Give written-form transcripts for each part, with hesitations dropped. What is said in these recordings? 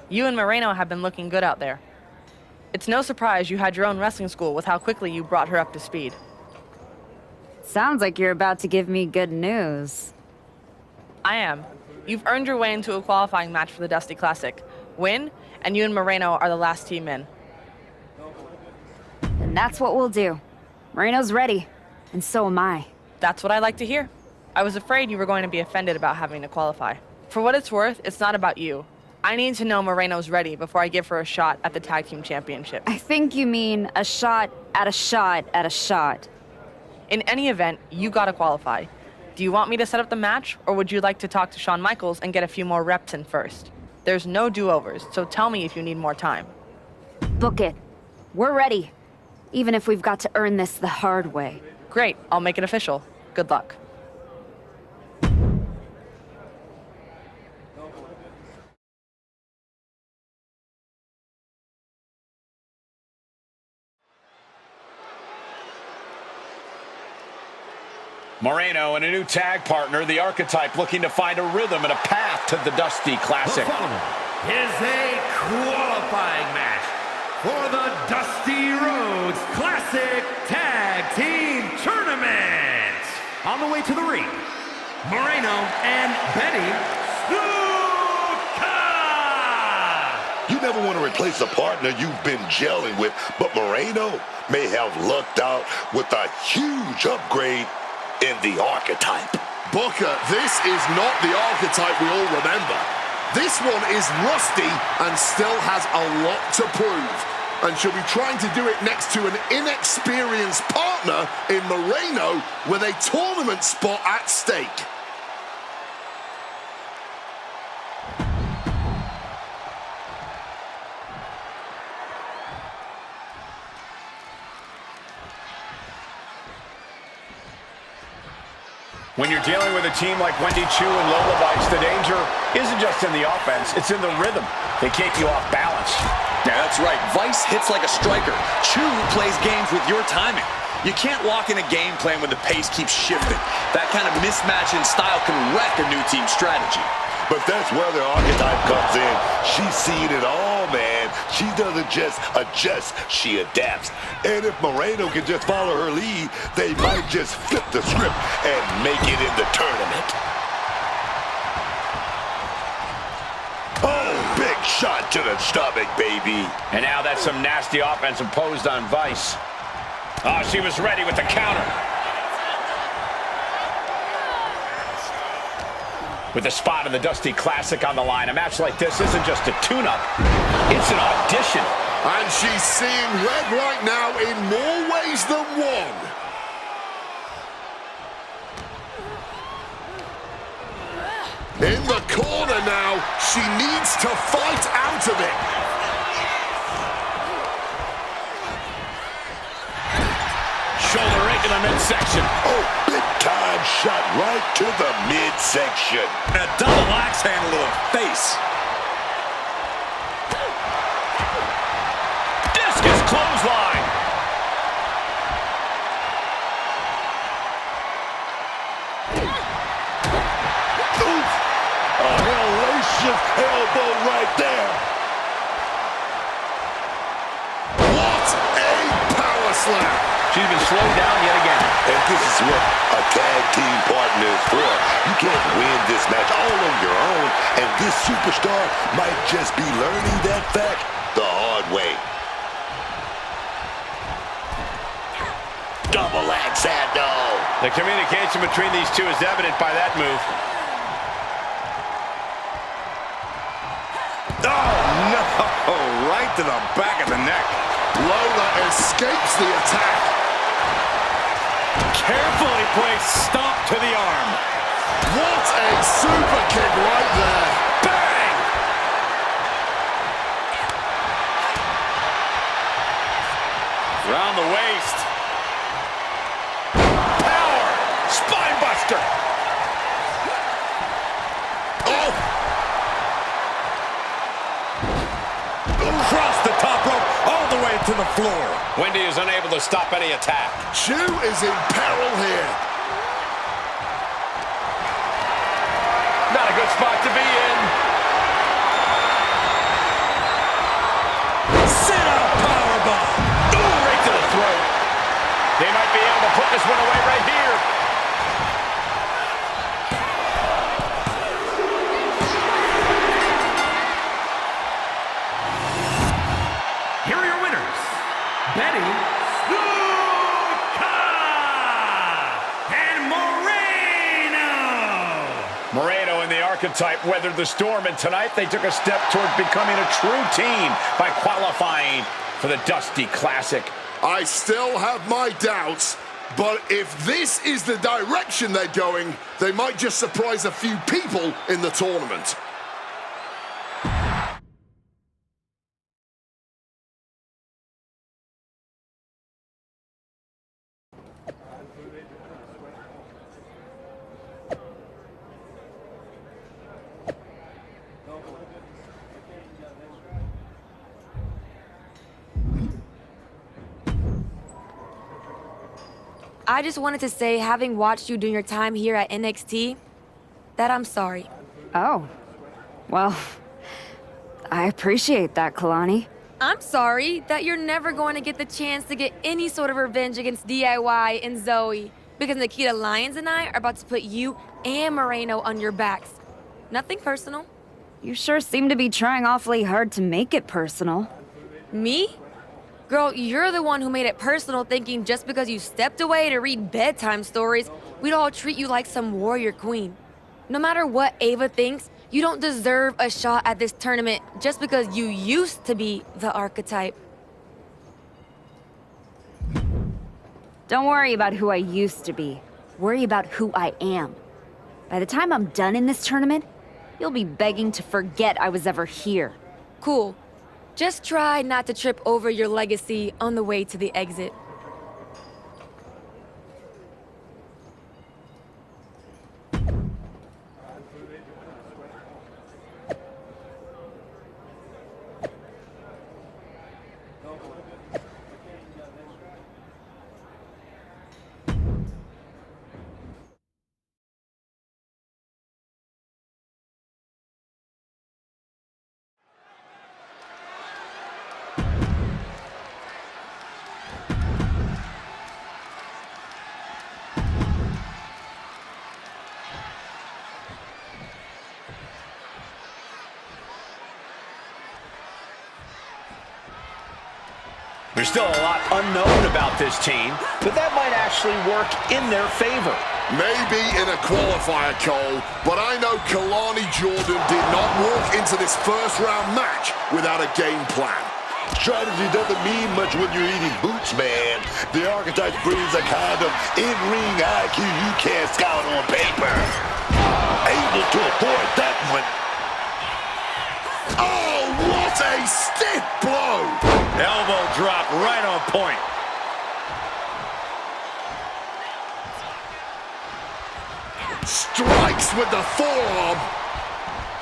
You and Moreno have been looking good out there. It's no surprise you had your own wrestling school with how quickly you brought her up to speed. Sounds like you're about to give me good news. I am. You've earned your way into a qualifying match for the Dusty Classic. Win, and you and Moreno are the last team in. And that's what we'll do. Moreno's ready, and so am I. That's what I like to hear. I was afraid you were going to be offended about having to qualify. For what it's worth, it's not about you. I need to know Moreno's ready before I give her a shot at the Tag Team Championship. I think you mean a shot at a shot at a shot. In any event, you gotta qualify. Do you want me to set up the match, or would you like to talk to Shawn Michaels and get a few more reps in first? There's no do-overs, so tell me if you need more time. Book it. We're ready. Even if we've got to earn this the hard way. Great, I'll make it official. Good luck. Moreno and a new tag partner, the Archetype, looking to find a rhythm and a path to the Dusty Classic. The following is a qualifying match for the Dusty Rhodes Classic Tag Team Tournament. On the way to the ring, Moreno and Betty Snuka! You never want to replace a partner you've been gelling with, but Moreno may have lucked out with a huge upgrade in the Archetype. Booker, this is not the Archetype we all remember. This one is rusty and still has a lot to prove. And she'll be trying to do it next to an inexperienced partner in Moreno with a tournament spot at stake. When you're dealing with a team like Wwe2k and Lola Vice, the danger isn't just in the offense, it's in the rhythm. They keep you off balance. Yeah, that's right. Vice hits like a striker. Chu plays games with your timing. You can't walk in a game plan when the pace keeps shifting. That kind of mismatch in style can wreck a new team strategy. But that's where the Archetype comes in. She's seen it all, man. She doesn't just adjust, she adapts. And if Moreno can just follow her lead, they might just flip the script and make it in the tournament. Oh, big shot to the stomach, baby. And now that's some nasty offense imposed on Vice. Oh, she was ready with the counter. With a spot in the Dusty Classic on the line, a match like this isn't just a tune-up, it's an audition. And she's seeing red right now in more ways than one. In the corner now, she needs to fight out of it. Shoulder right in the midsection. Oh, big time shot right to the midsection. And a double axe handle to the face. Discus clothesline. Oof! A hellacious elbow right there. What a power slam. She's been slowed down yet again. And this is what a tag team partner is for. You can't win this match all on your own, and this superstar might just be learning that fact the hard way. Double axe handle. The communication between these two is evident by that move. Oh, no. Right to the back of the neck. Lola escapes the attack. Carefully placed stomp to the arm. What a super kick right there. Bang! Round the waist. Power! Spine buster! Oh! Across the top rope, all the way to the floor. Wendy is unable to stop any attack. Chu is in peril here. Not a good spot to be in. Archetype weathered the storm, and tonight they took a step towards becoming a true team by qualifying for the Dusty Classic. I still have my doubts, but if this is the direction they're going, they might just surprise a few people in the tournament. I just wanted to say, having watched you during your time here at NXT, that I'm sorry. Oh. Well, I appreciate that, Kalani. I'm sorry that you're never going to get the chance to get any sort of revenge against DIY and Zoe, because Nikita Lyons and I are about to put you and Moreno on your backs. Nothing personal. You sure seem to be trying awfully hard to make it personal. Me? Girl, you're the one who made it personal, thinking just because you stepped away to read bedtime stories, we'd all treat you like some warrior queen. No matter what Ava thinks, you don't deserve a shot at this tournament just because you used to be the Archetype. Don't worry about who I used to be. Worry about who I am. By the time I'm done in this tournament, you'll be begging to forget I was ever here. Cool. Just try not to trip over your legacy on the way to the exit. There's still a lot unknown about this team, but that might actually work in their favor. Maybe in a qualifier, Cole, but I know Kalani Jordan did not walk into this first-round match without a game plan. Strategy doesn't mean much when you're eating boots, man. The Archetype brings a kind of in-ring IQ you can't scout on paper. Able to avoid that one. Oh, what a stiff blow! Elbow drop right on point. Strikes with the forearm,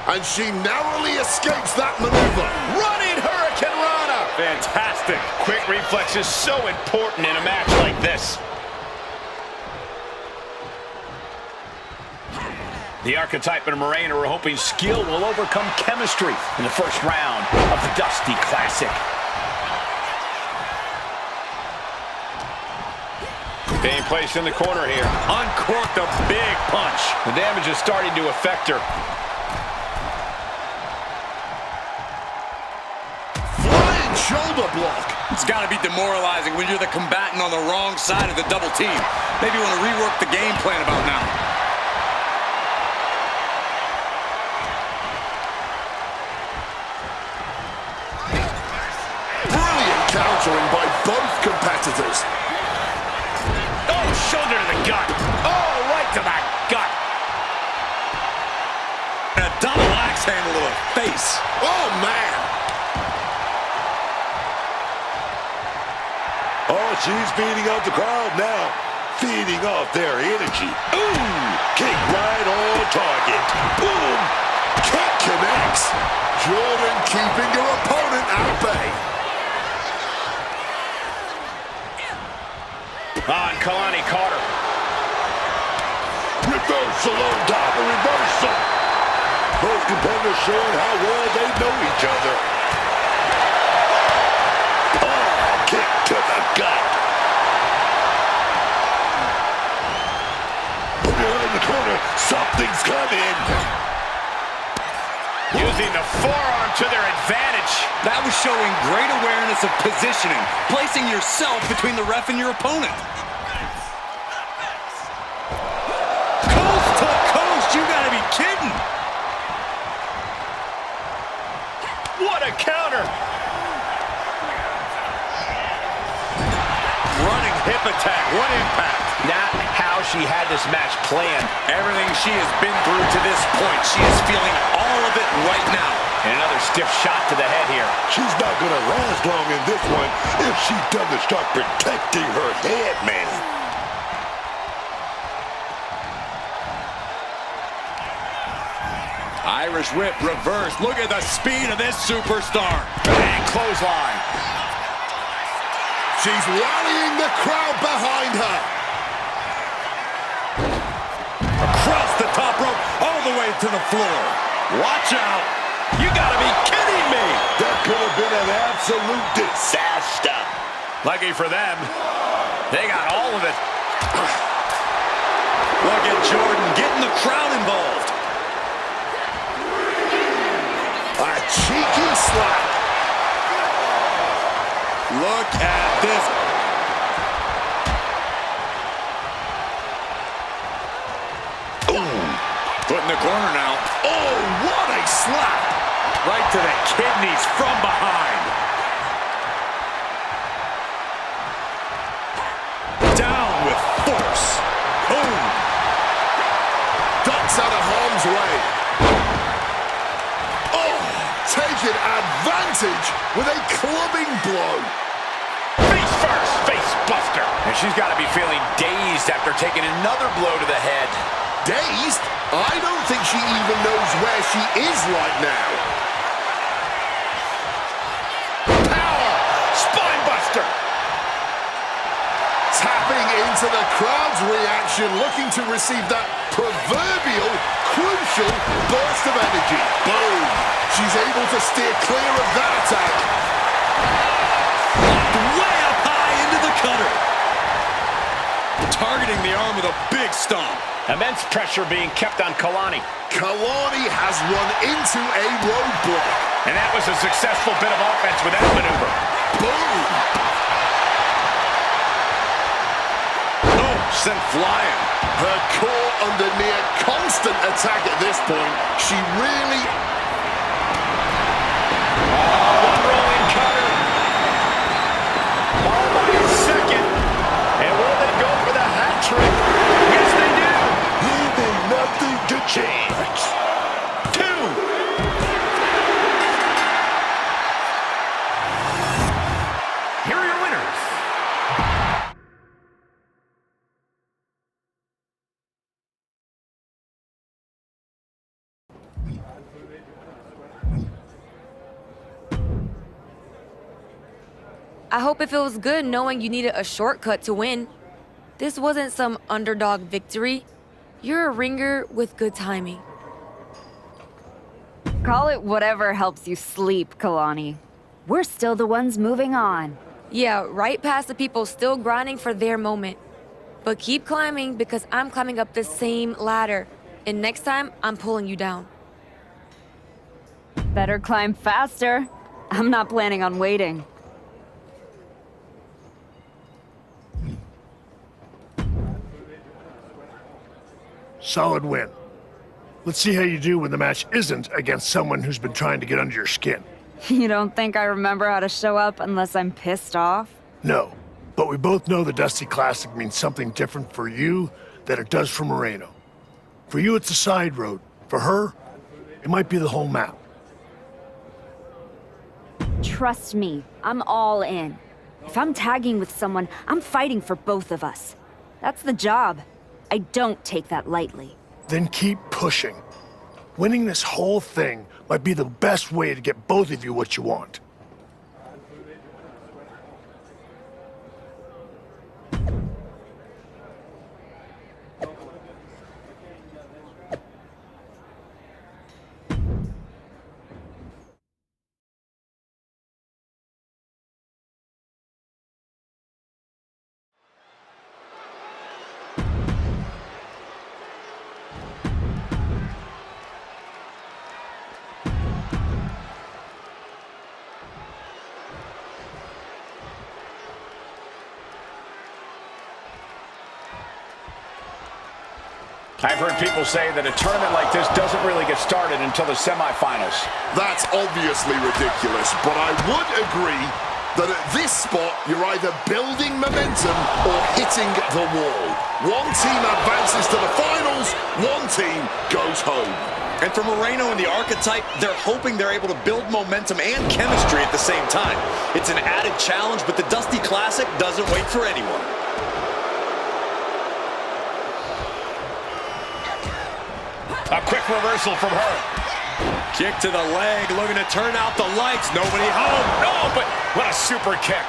and she narrowly escapes that maneuver. Running Hurricane Rana. Fantastic. Quick reflexes so important in a match like this. The Archetype and Moreno are hoping skill will overcome chemistry in the first round of the Dusty Classic. Being placed in the corner here. Uncorked a big punch. The damage is starting to affect her. Flying shoulder block. It's got to be demoralizing when you're the combatant on the wrong side of the double team. Maybe you want to rework the game plan about now. Brilliant countering by both competitors. Oh, shoulder to the gut. Oh, right to the gut. And a double axe handle to the face. Oh, man. Oh, she's feeding off the crowd now. Feeding off their energy. Ooh, kick right on target. Boom. Kick connects. Jordan keeping her opponent at bay. On Kalani Carter. Reversal on top of reversal. Both competitors showing how well they know each other. Oh, kick to the gut. Put her in the corner. Something's coming. Using the forearm to their advantage. That was showing great awareness of positioning, placing yourself between the ref and your opponent. Coast to coast, you gotta be kidding. What a counter! Running hip attack. What impact? Not how she had this match planned. Everything she has been through to this point, she is feeling all of it right now. And another stiff shot to the head here. She's not going to last long in this one if she doesn't start protecting her head, man. Irish whip, reverse. Look at the speed of this superstar. And clothesline. She's rallying the crowd behind her. Across the top rope, all the way to the floor. Watch out. You gotta be kidding me. That could have been an absolute disaster. Lucky for them, they got all of it. Look at Jordan getting the crowd involved. A cheeky slap. Look at this. Ooh. Foot in the corner now. Oh, what a slap. Right to the kidneys from behind. Down with force. Boom. Ducks out of harm's way. Oh, taking advantage with a clubbing blow. Face first, face buster. And she's got to be feeling dazed after taking another blow to the head. Dazed? I don't think she even knows where she is right now. Power, spine buster. Tapping into the crowd's reaction, looking to receive that proverbial, crucial burst of energy. Boom! She's able to steer clear of that attack. Way up high into the cutter. Targeting the arm with a big stomp. Immense pressure being kept on Kalani. Kalani has run into a roadblock. And that was a successful bit of offense with that maneuver. Boom! Oh, sent flying. Her core under near constant attack at this point. She really... One rolling cutter. All by a second. And will they go for the hat trick? Yes, they do. Leaving nothing to chance. 2. Here are your winners. I hope it feels good knowing you needed a shortcut to win. This wasn't some underdog victory. You're a ringer with good timing. Call it whatever helps you sleep, Kalani. We're still the ones moving on. Yeah, right past the people still grinding for their moment. But keep climbing because I'm climbing up the same ladder. And next time, I'm pulling you down. Better climb faster. I'm not planning on waiting. Solid win. Let's see how you do when the match isn't against someone who's been trying to get under your skin. You don't think I remember how to show up unless I'm pissed off? No, but we both know the Dusty Classic means something different for you than it does for Moreno. For you, it's a side road. For her, it might be the whole map. Trust me, I'm all in. If I'm tagging with someone, I'm fighting for both of us. That's the job. I don't take that lightly. Then keep pushing. Winning this whole thing might be the best way to get both of you what you want. I've heard people say that a tournament like this doesn't really get started until the semifinals. That's obviously ridiculous, but I would agree that at this spot, you're either building momentum or hitting the wall. One team advances to the finals, one team goes home. And for Moreno and the Archetype, they're hoping they're able to build momentum and chemistry at the same time. It's an added challenge, but the Dusty Classic doesn't wait for anyone. A quick reversal from her. Kick to the leg, looking to turn out the lights. Nobody home. No, but what a super kick.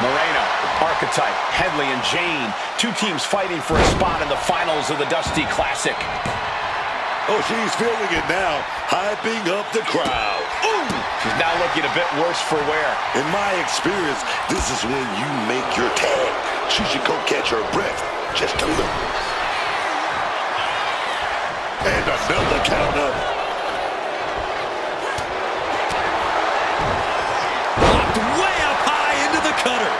Moreno, Archetype, Headley, and Jane. Two teams fighting for a spot in the finals of the Dusty Classic. Oh, she's feeling it now, hyping up the crowd. Ooh! She's now looking a bit worse for wear. In my experience, this is when you make your tag. She should go catch her breath just a little. And another count up. Locked way up high into the cutter.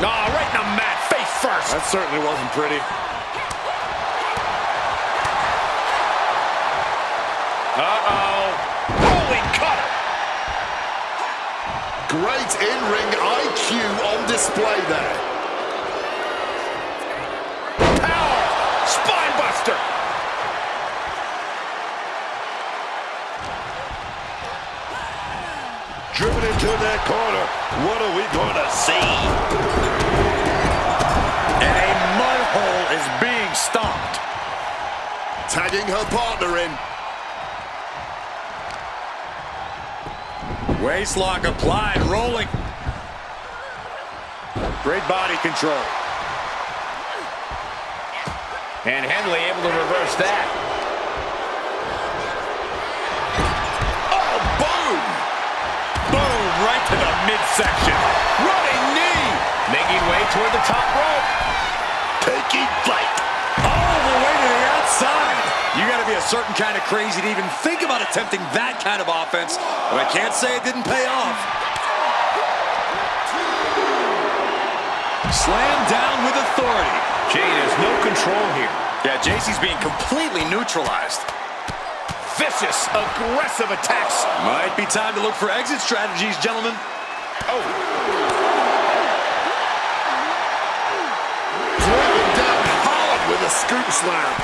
Right in the mat, face first. That certainly wasn't pretty. Uh-oh. Rolling cutter. Great in-ring IQ on display there. Power. Spine buster. Driven into that corner. What are we going to see? And a mud hole is being stomped. Tagging her partner in. Waistlock applied, rolling. Great body control. And Headley able to reverse that. Oh, boom! Boom, right to the midsection. Running knee. Making way toward the top rope. Taking flight. All the way to the outside. You got to be a certain kind of crazy to even think about attempting that kind of offense, but I can't say it didn't pay off. Slam down with authority. Jane has no control here. Yeah, JC's being completely neutralized. Vicious, aggressive attacks. Might be time to look for exit strategies, gentlemen. Oh. Driving down hard with a scoop slam.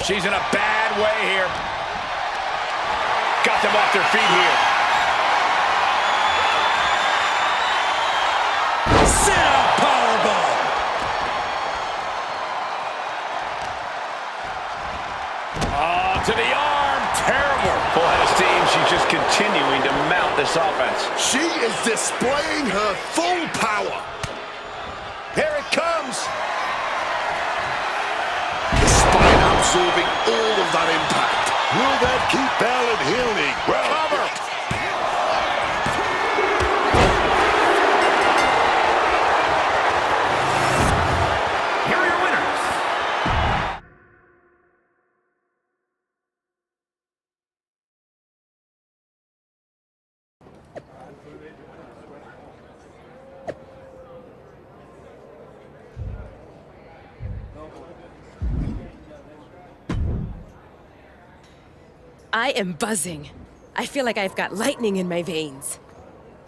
She's in a bad way here. Got them off their feet here. Sit-out powerbomb. Oh, to the arm. Terrible. Full head of steam. She's just continuing to mount this offense. She is displaying her full power. Here it comes. The spine absorbing all of that impact. Will that keep Balor healing? Well, Cover. Here are your winners. I am buzzing. I feel like I've got lightning in my veins.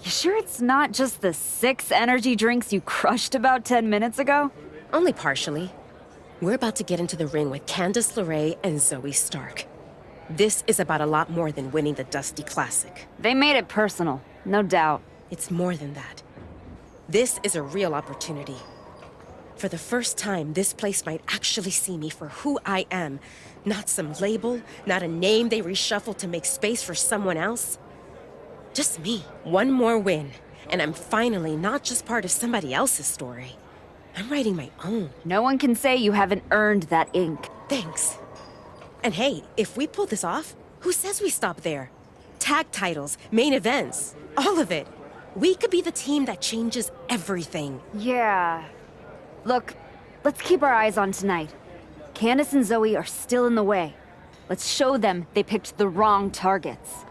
You sure it's not just the 6 energy drinks you crushed about 10 minutes ago? Only partially. We're about to get into the ring with Candice LeRae and Zoe Stark. This is about a lot more than winning the Dusty Classic. They made it personal, no doubt. It's more than that. This is a real opportunity. For the first time, this place might actually see me for who I am. Not some label, not a name they reshuffle to make space for someone else. Just me. One more win, and I'm finally not just part of somebody else's story. I'm writing my own. No one can say you haven't earned that ink. Thanks. And hey, if we pull this off, who says we stop there? Tag titles, main events, all of it. We could be the team that changes everything. Yeah. Look, let's keep our eyes on tonight. Candace and Zoe are still in the way. Let's show them they picked the wrong targets.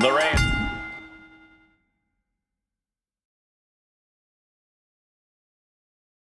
Lorraine.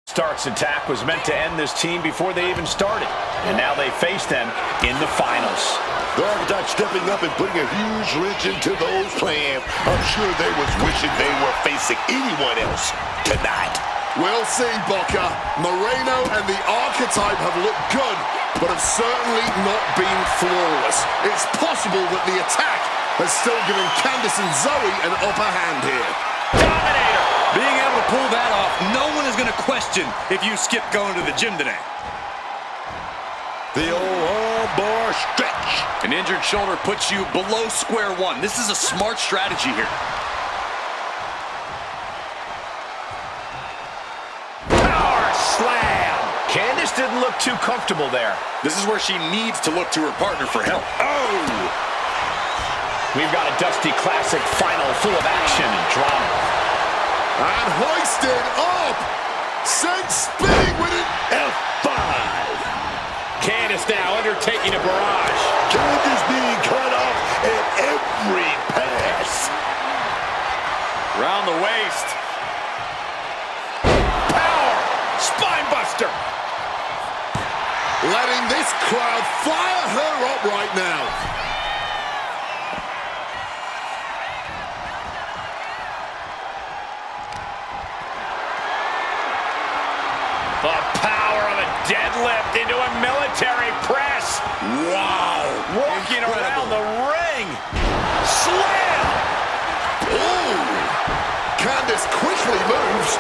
Stark's attack was meant to end this team before they even started, and now they face them in the finals. The Archetype stepping up and putting a huge wrench into those plans. I'm sure they was wishing they were facing anyone else tonight. We'll see, Booker. Moreno and the Archetype have looked good, but have certainly not been flawless. It's possible that the attack has still given Candice and Zoe an upper hand here. Dominator! Being able to pull that off, no one is going to question if you skip going to the gym today. The old armbar stretch. An injured shoulder puts you below square one. This is a smart strategy here. Power slam! Candice didn't look too comfortable there. This is where she needs to look to her partner for help. Oh! We've got a Dusty Classic final full of action and drama. And hoisted up! Sent spinning with an F5. Candice now undertaking a barrage. Candice being cut off at every pass. Around the waist. Power! Spine buster! letting this crowd fire her up right now. The power of a deadlift into a military press. Wow. Walking around the ring. Slam. Ooh. Candice quickly moves.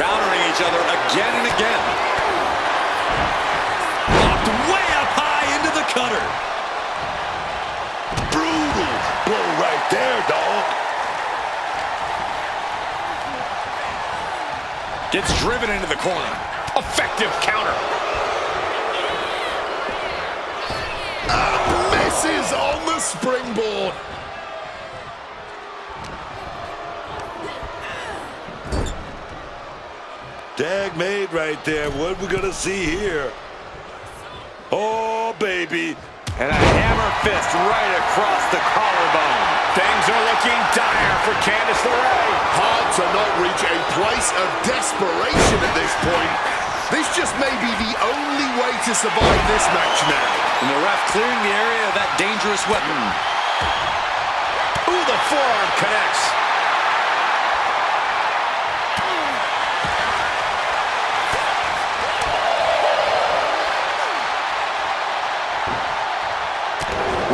Countering each other again and again. Locked way up high into the cutter. Brutal blow right there, dog. Gets driven into the corner. Effective counter. Misses on the springboard. Tag made right there. What we gonna see here? Oh, baby. And a hammer fist right across the collarbone. Things are looking dire for Candice LeRae. Hard to not reach a place of desperation at this point. This just may be the only way to survive this match now. And the ref clearing the area of that dangerous weapon. Ooh, the forearm connects.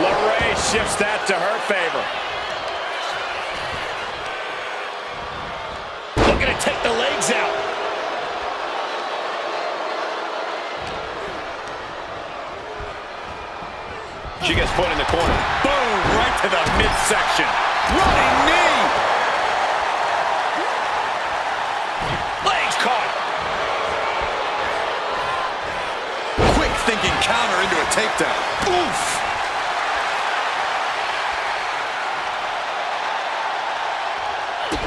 LeRae shifts that to her favor. Looking to take the legs out. She gets put in the corner. Boom! Right to the midsection. Running knee. Legs caught. Quick thinking counter into a takedown. Oof!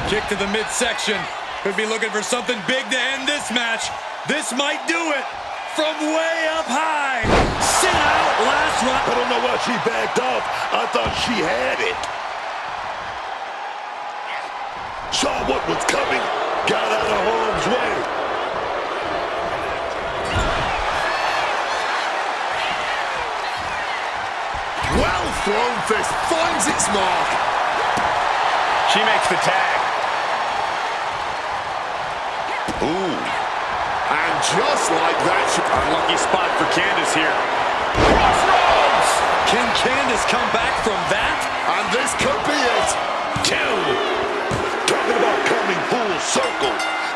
Kick to the midsection. Could be looking for something big to end this match. This might do it. From way up high. Sit out last round. I don't know why she backed off. I thought she had it. Saw what was coming. Got out of harm's way. Well thrown fist finds its mark. She makes the tag. Ooh. And just like that, Unlucky spot for Candice here. Crossroads! Can Candice come back from that? and this could be it. Two. Talking about coming full circle.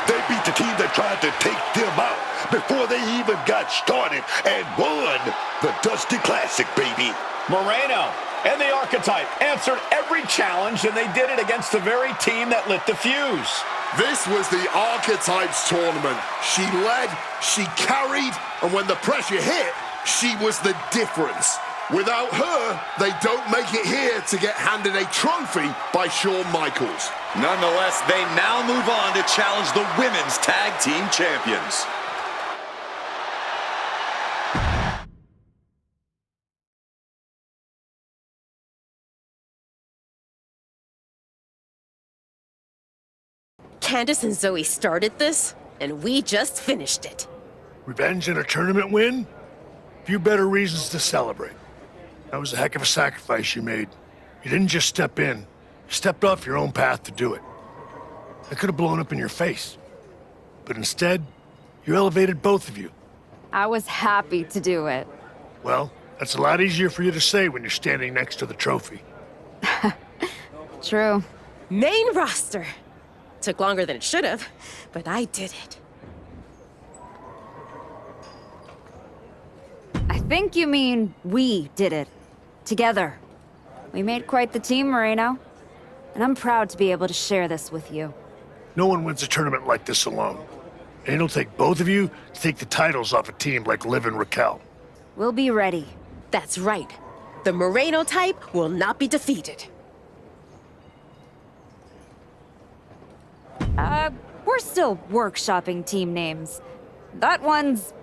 They beat the tried to take them out before they even got started and won the Dusty Classic, baby. Moreno and the Archetype answered every challenge, and they did it against the very team that lit the fuse. This was the Archetypes tournament. She led, she carried, and when the pressure hit, she was the difference. Without her, they don't make it here to get handed a trophy by Shawn Michaels. Nonetheless, they now move on to challenge the Women's Tag Team Champions. Candace and Zoe started this, and we just finished it. Revenge and a tournament win? Few better reasons to celebrate. That was a heck of a sacrifice you made. You didn't just step in. You stepped off your own path to do it. That could have blown up in your face. But instead, you elevated both of you. I was happy to do it. Well, that's a lot easier for you to say when you're standing next to the trophy. True. Main roster. Took longer than it should have, but I did it. I think you mean we did it. Together. We made quite the team, Moreno. And I'm proud to be able to share this with you. No one wins a tournament like this alone. And it'll take both of you to take the titles off a team like Liv and Raquel. We'll be ready. That's right. The Moreno type will not be defeated. We're still workshopping team names. That one's...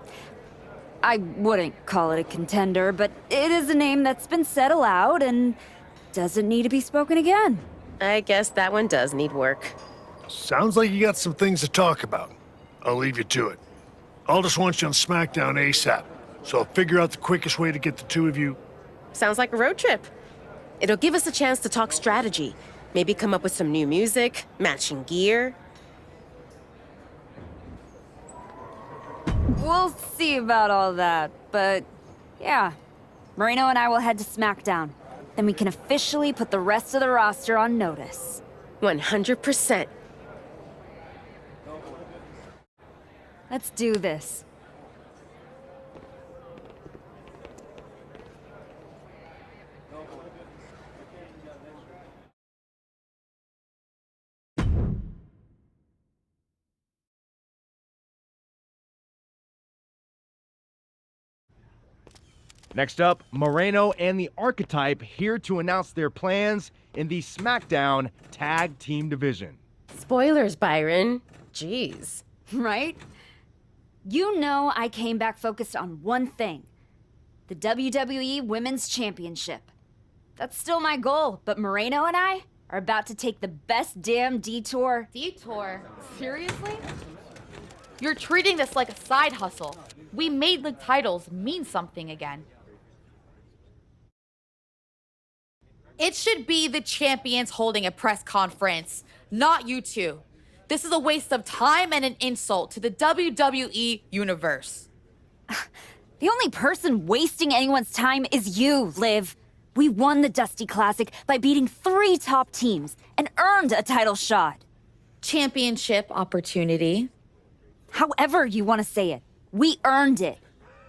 I wouldn't call it a contender, but it is a name that's been said aloud and doesn't need to be spoken again. I guess that one does need work. Sounds like you got some things to talk about. I'll leave you to it. I'll just want you on SmackDown ASAP, so I'll figure out the quickest way to get the two of you. Sounds like a road trip. It'll give us a chance to talk strategy. Maybe come up with some new music, matching gear. We'll see about all that, but yeah. Moreno and I will head to SmackDown. Then we can officially put the rest of the roster on notice. 100%. Let's do this. Next up, Moreno and the Archetype here to announce their plans in the SmackDown Tag Team Division. Spoilers, Byron. Jeez. Right? You know I came back focused on one thing. The WWE Women's Championship. That's still my goal, but Moreno and I are about to take the best damn detour. Detour? Seriously? You're treating this like a side hustle. We made the titles mean something again. It should be the champions holding a press conference, not you two. This is a waste of time and an insult to the WWE Universe. The only person wasting anyone's time is you, Liv. We won the Dusty Classic by beating 3 top teams and earned a title shot. Championship opportunity. However you want to say it, we earned it.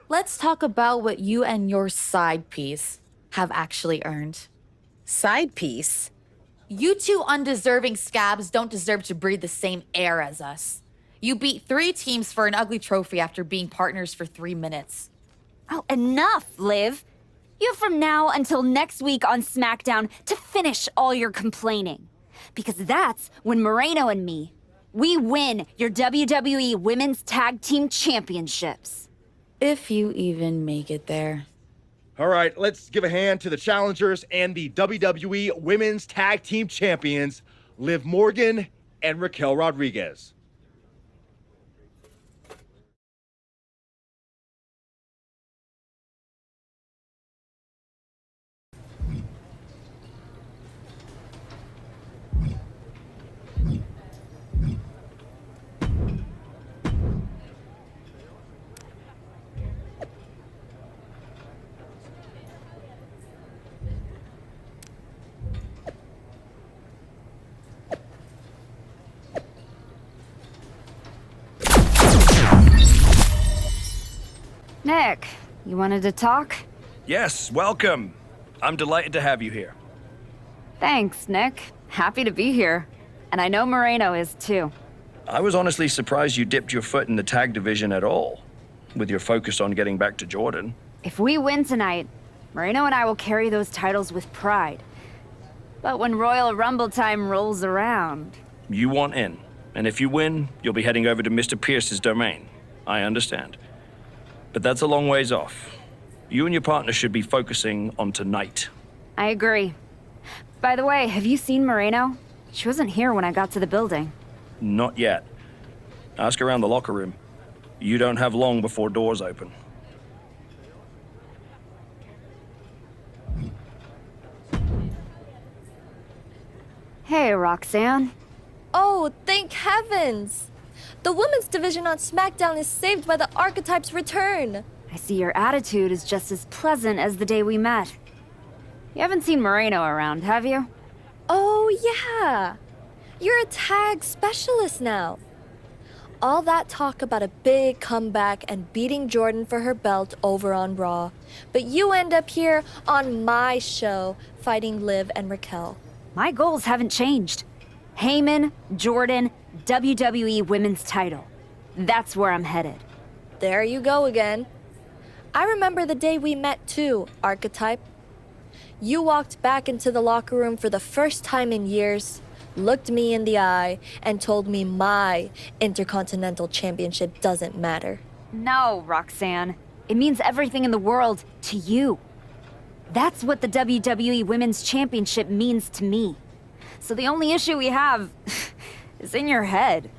Let's talk about what you and your side piece have actually earned. Side piece? You two undeserving scabs don't deserve to breathe the same air as us. You beat 3 teams for an ugly trophy after being partners for 3 minutes. Oh, enough, Liv. You have from now until next week on SmackDown to finish all your complaining. Because that's when Moreno and me, we win your WWE Women's Tag Team Championships. If you even make it there. All right, let's give a hand to the challengers and the WWE Women's Tag Team Champions, Liv Morgan and Raquel Rodriguez. You wanted to talk? Yes, welcome. I'm delighted to have you here. Thanks, Nick. Happy to be here. And I know Moreno is too. I was honestly surprised you dipped your foot in the tag division at all, with your focus on getting back to Jordan. If we win tonight, Moreno and I will carry those titles with pride. But when Royal Rumble time rolls around... You want in, and if you win, you'll be heading over to Mr. Pierce's domain. I understand. But that's a long ways off. You and your partner should be focusing on tonight. I agree. By the way, have you seen Moreno? She wasn't here when I got to the building. Not yet. Ask around the locker room. You don't have long before doors open. Hey, Roxanne. Oh, thank heavens! The women's division on SmackDown is saved by the Archetype's return. I see your attitude is just as pleasant as the day we met. You haven't seen Moreno around, have you? Oh, yeah. You're a tag specialist now. All that talk about a big comeback and beating Jordan for her belt over on Raw. But you end up here on my show fighting Liv and Raquel. My goals haven't changed. Heyman, Jordan, WWE Women's title. That's where I'm headed. There you go again. I remember the day we met too, Archetype. You walked back into the locker room for the first time in years, looked me in the eye, and told me my Intercontinental Championship doesn't matter. No, Roxanne. It means everything in the world to you. That's what the WWE Women's Championship means to me. So the only issue we have is in your head.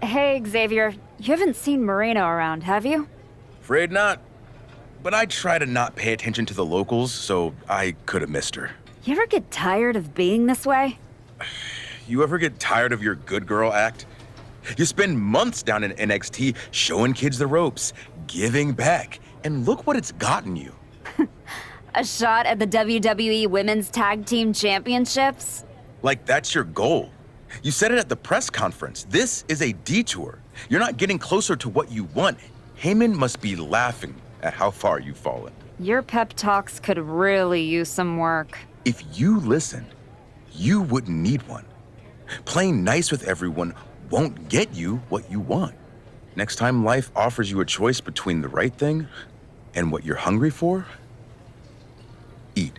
Hey, Xavier. You haven't seen Moreno around, have you? Afraid not. But I try to not pay attention to the locals, so I could have missed her. You ever get tired of being this way? You ever get tired of your good girl act? You spend months down in NXT showing kids the ropes, giving back, and look what it's gotten you. A shot at the WWE Women's Tag Team Championships? Like that's your goal. You said it at the press conference. This is a detour. You're not getting closer to what you want. Heyman must be laughing at how far you've fallen. Your pep talks could really use some work. If you listened, you wouldn't need one. Playing nice with everyone won't get you what you want. Next time life offers you a choice between the right thing and what you're hungry for, eat.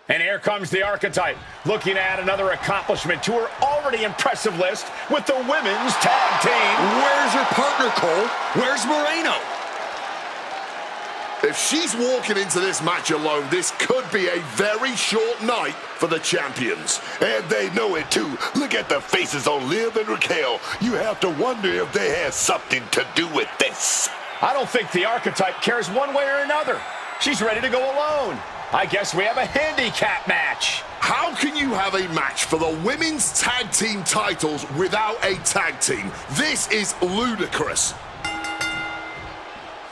And here comes the Archetype, looking at another accomplishment to her already impressive list with the women's tag team. Where's her partner, Cole? Where's Moreno? If she's walking into this match alone, this could be a very short night for the champions. And they know it too. Look at the faces on Liv and Raquel. You have to wonder if they had something to do with this. I don't think the Archetype cares one way or another. She's ready to go alone. I guess we have a handicap match. How can you have a match for the women's tag team titles without a tag team? This is ludicrous.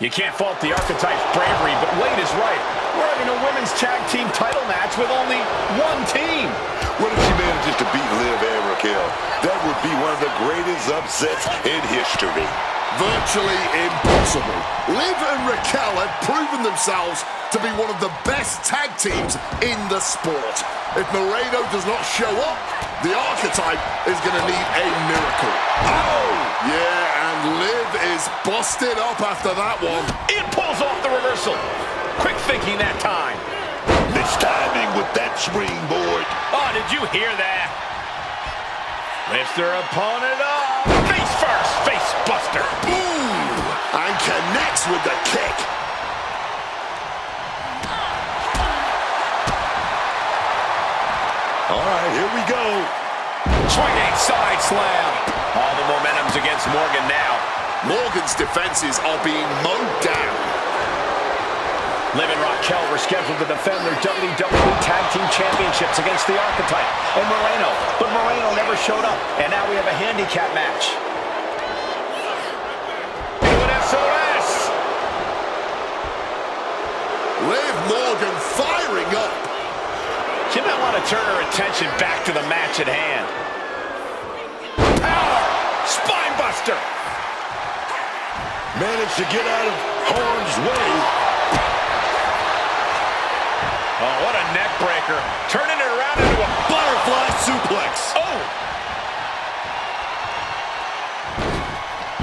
You can't fault the Archetype's bravery, but Wade is right. We're having a women's tag team title match with only one team. What if she manages to beat Liv and Raquel? That would be one of the greatest upsets in history. Virtually impossible. Liv and Raquel have proven themselves to be one of the best tag teams in the sport. If Moreno does not show up, the Archetype is going to need a miracle. Oh! Yeah, and Liv is busted up after that one. It pulls off the reversal. Quick thinking that time. It's timing with that springboard. Oh, did you hear that? Lifts her opponent up. Face first, face buster. Ooh, and connects with the kick. All right, here we go. Swinging side slam. All the momentum's against Morgan now. Morgan's defenses are being mowed down. Liv and Raquel were scheduled to defend their WWE Tag Team Championships against the Archetype and Moreno, but Moreno never showed up, and now we have a handicap match. SOS! Liv Morgan firing up. She might want to turn her attention back to the match at hand. Power! Spine buster! Managed to get out of harm's way. Oh, what a neck breaker. Turning it around into a butterfly suplex. Oh!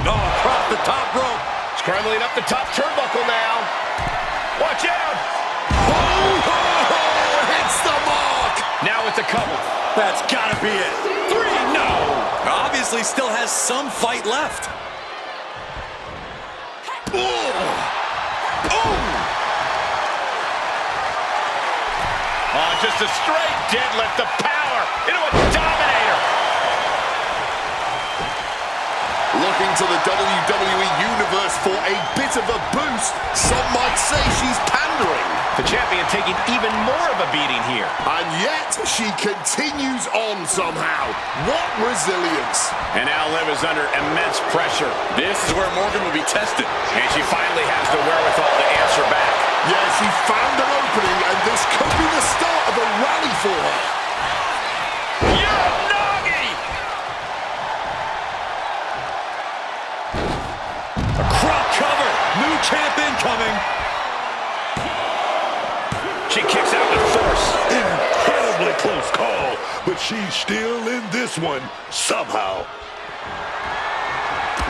Oh, across the top rope. Scrambling up the top turnbuckle now. Watch out! Oh, hits the mark! Now it's a couple. That's gotta be it. 3, no! Obviously still has some fight left. Oh, just a straight deadlift, the power into a dominator. Looking to the WWE Universe for a bit of a boost. Some might say she's pandering. The champion taking even more of a beating here. And yet, she continues on somehow. What resilience. And now Liv is under immense pressure. This is where Morgan will be tested. And she finally has the wherewithal to answer back. Yeah, she found an opening, and this could be the start of a rally for her. Uranagi! A crop cover. New champ incoming. She kicks out with force. Incredibly close call, but she's still in this one somehow.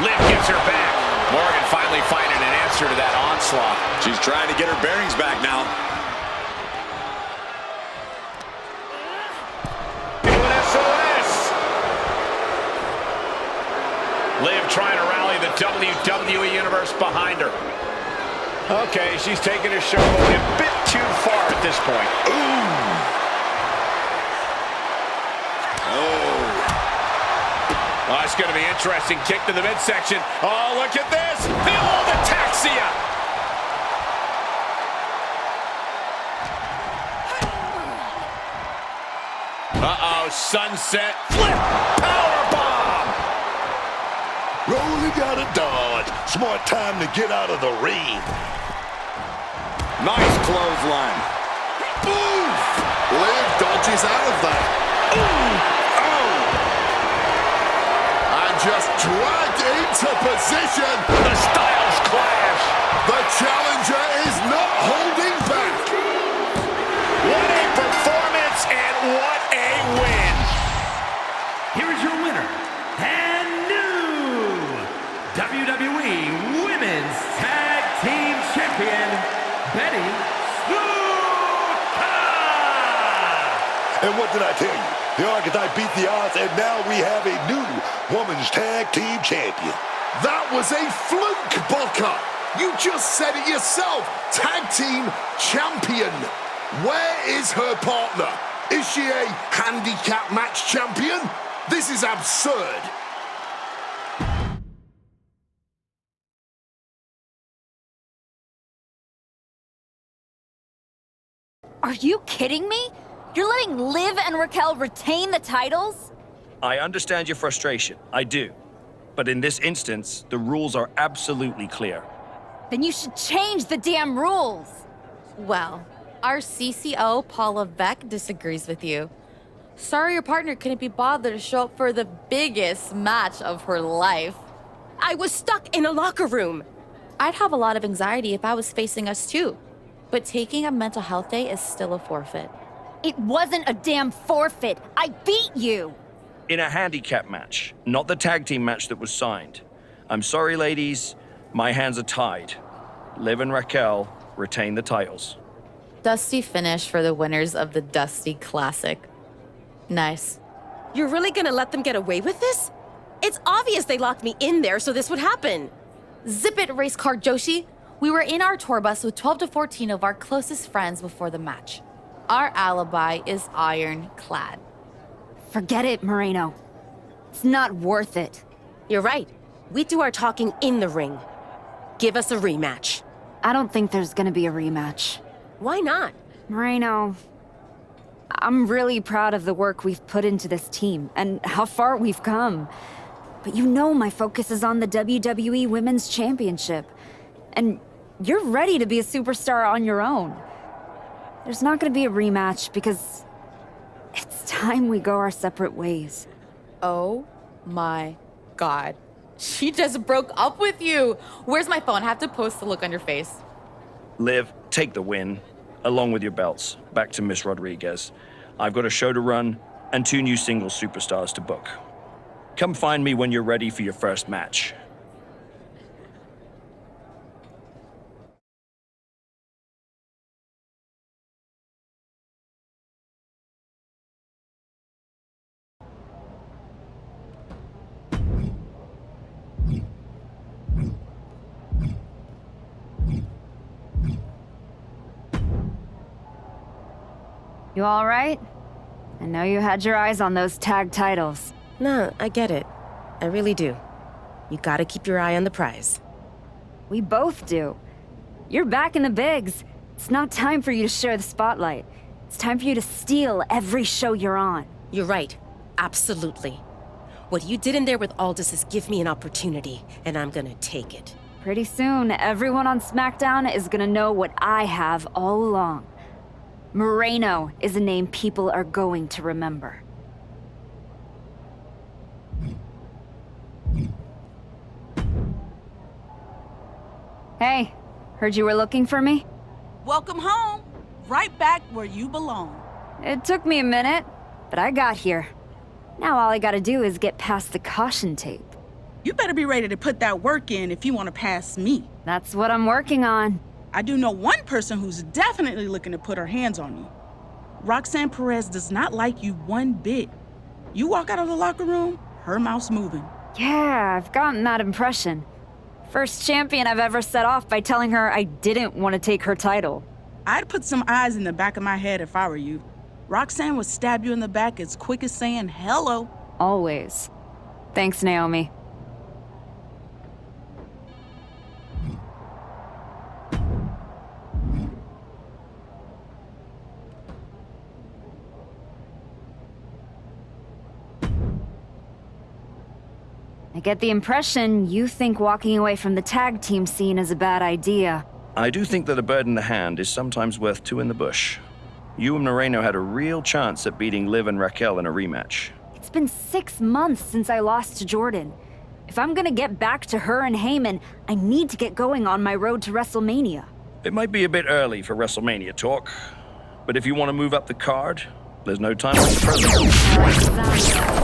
Liv gets her back. Morgan finally finding an answer to that onslaught. She's trying to get her bearings back now. Doing SOS. Liv trying to rally the WWE Universe behind her. Okay, she's taking her show a bit too far at this point. Ooh. Oh, it's going to be interesting. Kick to the midsection. Oh, look at this. The old ataxia. Uh-oh, sunset. Flip. Powerbomb. Rolling out of Dodge. Smart time to get out of the ring. Nice clothesline. Oof! Liv dodges out of that. Ooh! Just dragged into position. The styles clash. The challenger is not holding back. What a performance and what a win. Here is your winner and new WWE Women's Tag Team Champion, Betty Snuka! And what did I tell you? The Archetype beat the odds, and now we have a new Women's Tag Team Champion. That was a fluke, Booker. You just said it yourself. Tag Team Champion. Where is her partner? Is she a handicap match champion? This is absurd. Are you kidding me? You're letting Liv and Raquel retain the titles? I understand your frustration. I do. But in this instance, the rules are absolutely clear. Then you should change the damn rules. Well, our CCO, Paula Beck, disagrees with you. Sorry your partner couldn't be bothered to show up for the biggest match of her life. I was stuck in a locker room. I'd have a lot of anxiety if I was facing us too. But taking a mental health day is still a forfeit. It wasn't a damn forfeit. I beat you. In a handicap match, not the tag team match that was signed. I'm sorry, ladies. My hands are tied. Liv and Raquel retain the titles. Dusty finish for the winners of the Dusty Classic. Nice. You're really gonna let them get away with this? It's obvious they locked me in there so this would happen. Zip it, race car Joshi. We were in our tour bus with 12 to 14 of our closest friends before the match. Our alibi is ironclad. Forget it, Moreno. It's not worth it. You're right. We do our talking in the ring. Give us a rematch. I don't think there's gonna be a rematch. Why not? Moreno, I'm really proud of the work we've put into this team and how far we've come. But you know my focus is on the WWE Women's Championship. And you're ready to be a superstar on your own. There's not gonna be a rematch because it's time we go our separate ways. Oh my God. She just broke up with you. Where's my phone? I have to post the look on your face. Liv, take the win, along with your belts, back to Miss Rodriguez. I've got a show to run and 2 new single superstars to book. Come find me when you're ready for your first match. You all right? I know you had your eyes on those tag titles. No, I get it. I really do. You gotta keep your eye on the prize. We both do. You're back in the bigs. It's not time for you to share the spotlight. It's time for you to steal every show you're on. You're right. Absolutely. What you did in there with Aldous is give me an opportunity, and I'm gonna take it. Pretty soon, everyone on SmackDown is gonna know what I have all along. Moreno is a name people are going to remember. Hey, heard you were looking for me? Welcome home. Right back where you belong. It took me a minute, but I got here. Now all I gotta do is get past the caution tape. You better be ready to put that work in if you want to pass me. That's what I'm working on. I do know one person who's definitely looking to put her hands on you. Roxanne Perez does not like you one bit. You walk out of the locker room, her mouth's moving. Yeah, I've gotten that impression. First champion I've ever set off by telling her I didn't want to take her title. I'd put some eyes in the back of my head if I were you. Roxanne would stab you in the back as quick as saying hello. Always. Thanks, Naomi. I get the impression you think walking away from the tag team scene is a bad idea. I do think that a bird in the hand is sometimes worth 2 in the bush. You and Moreno had a real chance at beating Liv and Raquel in a rematch. It's been 6 months since I lost to Jordan. If I'm gonna get back to her and Heyman, I need to get going on my road to WrestleMania. It might be a bit early for WrestleMania talk, but if you want to move up the card, there's no time like the present.